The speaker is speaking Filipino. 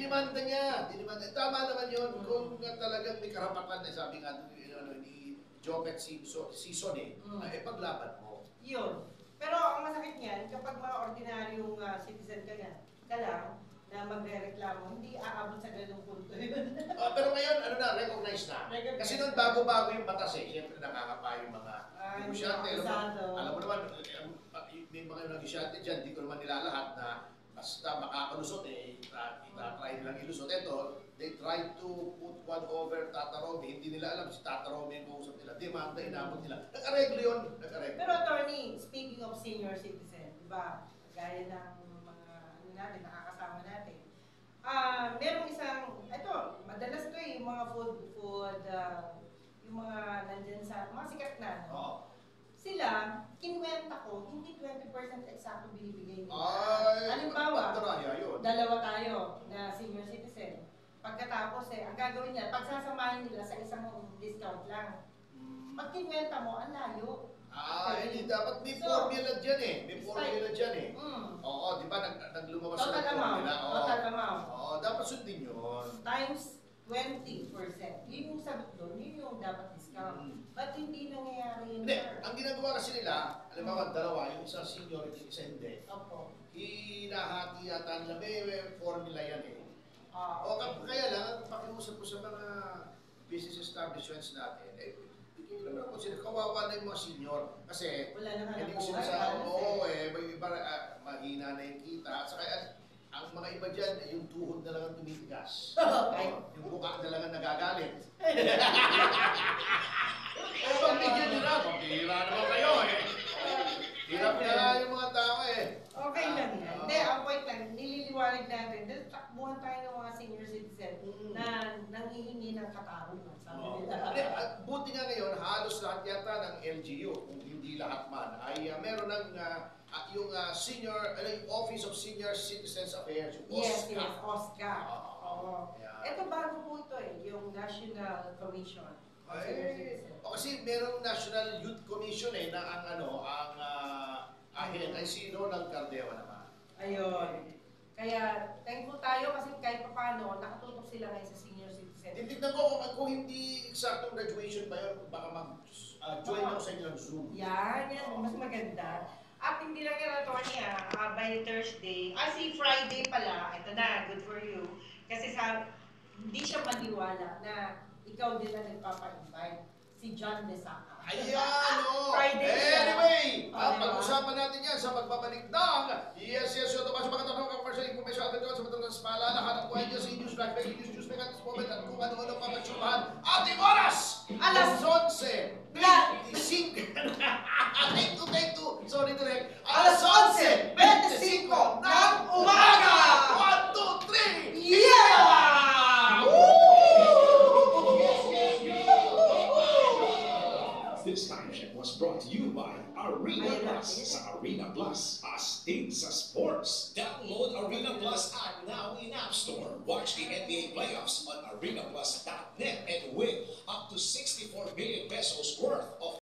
dinimanda niya. Tama naman yun. Kung talagang may karapatan na sabi nga ni Jopet Season paglaban mo. Yun. Pero ang masakit niyan, kapag mga ordinaryong citizen ka lang, na magre-reklamo, hindi aabot sa ganung punto yun. Pero ngayon, recognize na. Kasi noon bago-bago yung batas Siyempre nakakapa yung mga negosyante. Alam mo naman, may mga negosyante dyan, di ko naman nila lahat na basta makakalusot itatry nilang ilusot. Ito, they try to put one over Tata Romy. Hindi nila alam si Tata Romy yung kausap nila. Demanda, inabot nila. Nag-areglo yun. Pero attorney, speaking of senior citizen, di ba, gaya ng natin, nakakasama natin. Merong isang, ito, madalas to yung mga food, yung mga nandyan sa, mga sikat na, no? Sila, kinwenta ko, hindi 20% eksakto binibigay nila. Halimbawa, dalawa tayo na senior citizen. Pagkatapos ang gagawin nila, pagsasamahin nila sa isang discount lang. Pag kinwenta mo, ang layo. Hindi dapat may formula dyan May formula dyan Oo, di ba naglumabas sa formula? Total amount. Oo, dapat sundin yun. Times 20%. Yun yung sagot doon, yun yung dapat discount. Ba't hindi nangyayari yun? Hindi, ang ginagawa kasi nila, alam mo, dalawa, yung isa senior, yung isa hindi. Opo. Hinahati yata nila, may formula yan kaya lang, ang pakiusap ko sa mga business establishments natin, alam mo sila, kawawa na yung mga senior. Kasi, wala na hindi ko sinasabi, may iba, mahina na yung kita. At saka, ang mga iba dyan, yung tuhod na lang ang tumitigas. Yung buka na lang ang nagagalit. Pagbigyan nyo na, pagbihira naman kayo Hirap na yung mga tao Okay lang yan. Hindi, ang point lang, nililiwanag natin, dahil takbuhan tayo ng mga senior citizen na nanghihingi ng katarungan. Buti nga ngayon, halos lahat yata ng LGU, kung hindi lahat man, ay meron ng yung Office of Senior Citizens Affairs, yung OSCA. Yes, OSCA. Ito bago po ito yung National Commission. Kasi merong National Youth Commission na ang ahit ay si Ronald Cardeva naman. Ayun. Kaya thankful tayo kasi kahit paano nakatutok sila ngayon sa senior citizen. Titignan ko kung hindi exactong graduation ba yun, baka mag-join ako sa inyo ng Zoom. Yan, mas maganda. At hindi lang yan attorney by Thursday, Friday pala, ito na, good for you. Kasi hindi siya maniwala na ikaw din na nagpapa-invite, si John Lesaca. Ayan, Friday Anyway, pag-usapan natin yan sa pagbabalik ng Yes, ito ba sa mga tanong ng commercial information at ito sa matalas paalala, hanap po ay sa news track, breaking news at this moment at kung ano-ano papatsubahan. Ating oras! Alas 11:25. Take two. Sorry, direct. Alas 11:25 ng umaga! 1, 2, 3! Yeah! This time check was brought to you by Arena Plus. Sa Arena Plus, astig sa sports. Download Arena Plus app now in App Store. Watch the NBA playoffs on arenaplus.net and win up to 64 billion pesos worth of